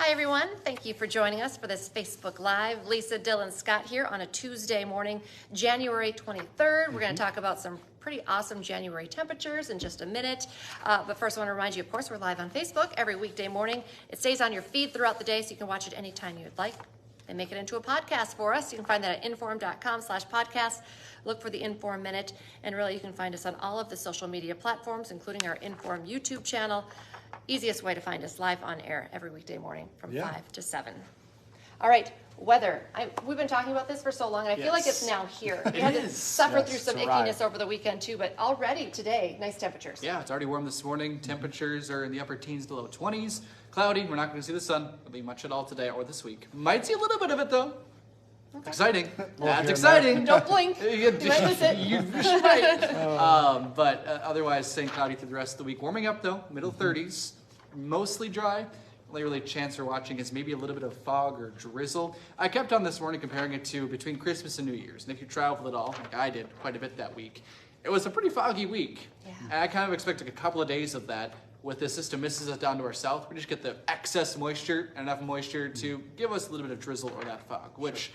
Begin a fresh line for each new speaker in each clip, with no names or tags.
Hi, everyone. Thank you for joining us for this Facebook Live. Lisa, Dillon, Scott here on a Tuesday morning, January 23rd. We're going to talk about some pretty awesome January temperatures in just a minute. But first, I want to remind you, of course, we're live on Facebook every weekday morning. It stays on your feed throughout the day, so you can watch it anytime you'd like. They make it into a podcast for us. You can find that at inform.com/podcast. Look for the Inform Minute. And really, you can find us on all of the social media platforms, including our Inform YouTube channel. Easiest way to find us, live on air every weekday morning from 5 to 7. All right, weather. We've been talking about this for so long, and I feel like it's now here. We had to suffer through some ickiness over the weekend, too, but already today, nice temperatures.
Yeah, it's already warm this morning. Temperatures are in the upper teens to low 20s. Cloudy. We're not going to see the sun. There'll be much at all today or this week. Might see a little bit of it, though. Okay. Exciting. That's exciting.
Don't blink. You might miss it.
You might. But otherwise, staying cloudy through the rest of the week. Warming up, though. Middle 30s. Mostly dry. Only really chance for watching is maybe a little bit of fog or drizzle. I kept on this morning comparing it to between Christmas and New Year's. And if you traveled at all, like I did quite a bit that week, it was a pretty foggy week. Yeah. And I kind of expected a couple of days of that. With the system misses us down to our south, we just get the excess moisture and enough moisture to give us a little bit of drizzle or that fog, which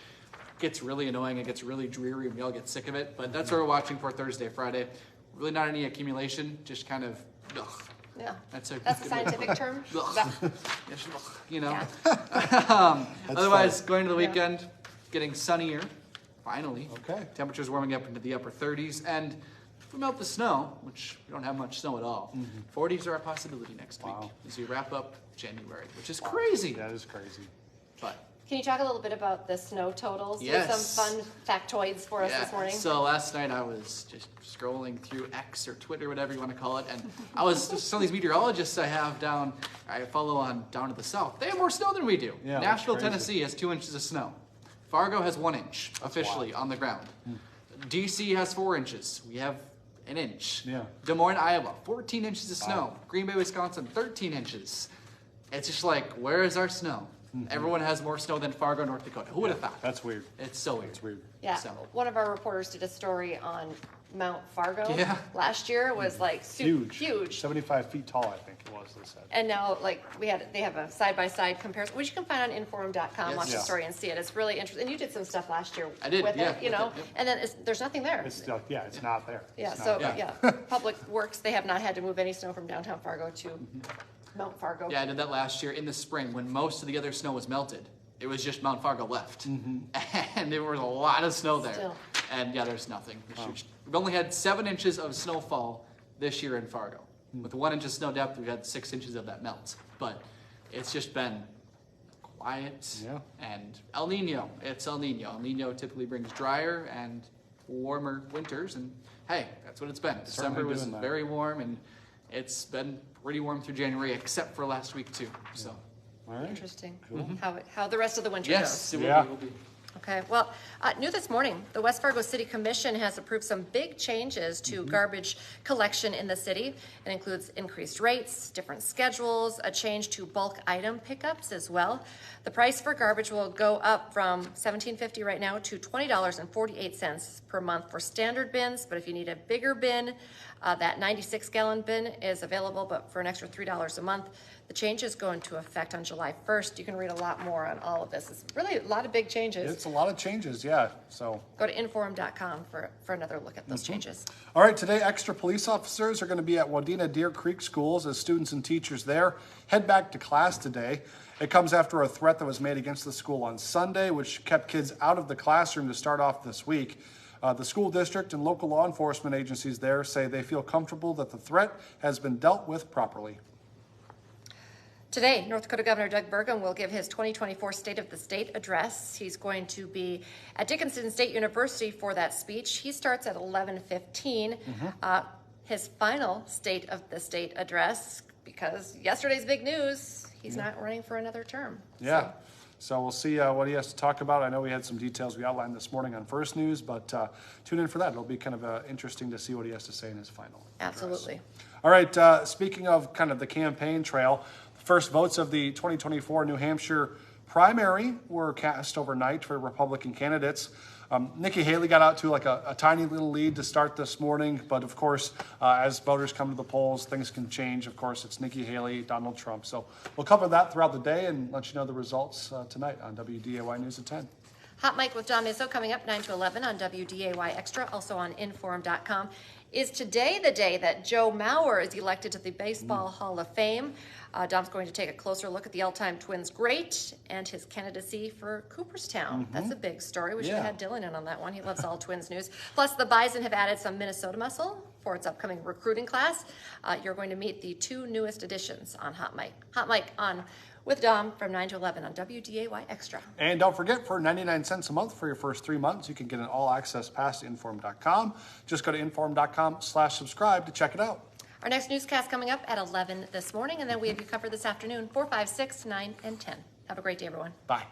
gets really annoying. It gets really dreary and we all get sick of it. But that's what we're watching for Thursday, Friday. Really not any accumulation, just kind of ugh.
Yeah, that's a scientific term.
You know.
Yeah.
Otherwise, going to the weekend, getting sunnier, finally.
Okay.
Temperatures warming up into the upper 30s. And if we melt the snow, which we don't have much snow at all, 40s are a possibility next week as we wrap up January, which is crazy.
That is crazy.
But
can you talk a little bit about the snow totals?
Yes.
Some fun factoids for us this morning.
So last night I was just scrolling through X or Twitter, whatever you want to call it, and I was just some of these meteorologists I follow on down to the south. They have more snow than we do.
Yeah,
Nashville, Tennessee has 2 inches of snow. Fargo has 1 inch officially on the ground. DC has 4 inches. We have 1 inch.
Yeah.
Des Moines, Iowa, 14 inches of snow. Green Bay, Wisconsin, 13 inches. It's just like, where is our snow? Everyone has more snow than Fargo, North Dakota. Who would have thought?
That's weird.
It's so weird.
It's weird.
Yeah,
So.
one of our reporters did a story on Mount Fargo last year. It was like huge.
75 feet tall, I think it was, they said.
And now, like, they have a side-by-side comparison, which you can find on inform.com. Watch the story and see it. It's really interesting. And you did some stuff last year with it, you know. And then there's nothing there.
It's not there.
Yeah, Public Works, they have not had to move any snow from downtown Fargo to Mount Fargo.
Yeah, I did that last year in the spring when most of the other snow was melted. It was just Mount Fargo left. And there was a lot of snow there.
Still.
And yeah, there's nothing. We've only had 7 inches of snowfall this year in Fargo. With 1 inch of snow depth, we've had 6 inches of that melt. But it's just been quiet.
Yeah.
And El Nino. It's El Nino. El Nino typically brings drier and warmer winters. And hey, that's what it's been. December was very warm, and it's been pretty warm through January, except for last week too. So.
All right.
Interesting. How the rest of the winter
Yes,
goes.
it will be.
Okay, well, new this morning, the West Fargo City Commission has approved some big changes to garbage collection in the city. It includes increased rates, different schedules, a change to bulk item pickups as well. The price for garbage will go up from $17.50 right now to $20.48 per month for standard bins, but if you need a bigger bin, that 96-gallon bin is available, but for an extra $3 a month. The changes go into effect on July 1st. You can read a lot more on all of this. It's really a lot of big changes.
It's a lot of changes, yeah. So
go to inform.com for another look at those changes.
All right, today extra police officers are going to be at Wadena Deer Creek schools as students and teachers there head back to class today. It comes after a threat that was made against the school on Sunday, which kept kids out of the classroom to start off this week. The school district and local law enforcement agencies there say they feel comfortable that the threat has been dealt with properly.
Today, North Dakota Governor Doug Burgum will give his 2024 State of the State address. He's going to be at Dickinson State University for that speech. He starts at 11:15. His final State of the State address, because yesterday's big news, he's not running for another term.
Yeah. So we'll see what he has to talk about. I know we had some details we outlined this morning on First News, but tune in for that. It'll be kind of interesting to see what he has to say in his final
Absolutely.
address. All right, speaking of kind of the campaign trail, the first votes of the 2024 New Hampshire primary were cast overnight for Republican candidates. Nikki Haley got out to like a tiny little lead to start this morning, but of course, as voters come to the polls, things can change. Of course, it's Nikki Haley, Donald Trump. So we'll cover that throughout the day and let you know the results tonight on WDAY News at 10.
Hot Mic with Don Mizzo coming up 9 to 11 on WDAY Extra, also on Inform.com. Is today the day that Joe Mauer is elected to the Baseball Hall of Fame? Dom's going to take a closer look at the all-time Twins great and his candidacy for Cooperstown. That's a big story. We should have had Dillon in on that one. He loves all Twins news. Plus, the Bison have added some Minnesota muscle for its upcoming recruiting class. You're going to meet the 2 newest additions on Hot Mic. Hot Mic on with Dom from 9 to 11 on WDAY Extra.
And don't forget, for 99 cents a month for your first 3 months, you can get an all-access pass to Inform.com. Just go to Inform.com/subscribe to check it out.
Our next newscast coming up at 11 this morning, and then we have you covered this afternoon, 4, 5, 6, 9, and 10. Have a great day, everyone.
Bye.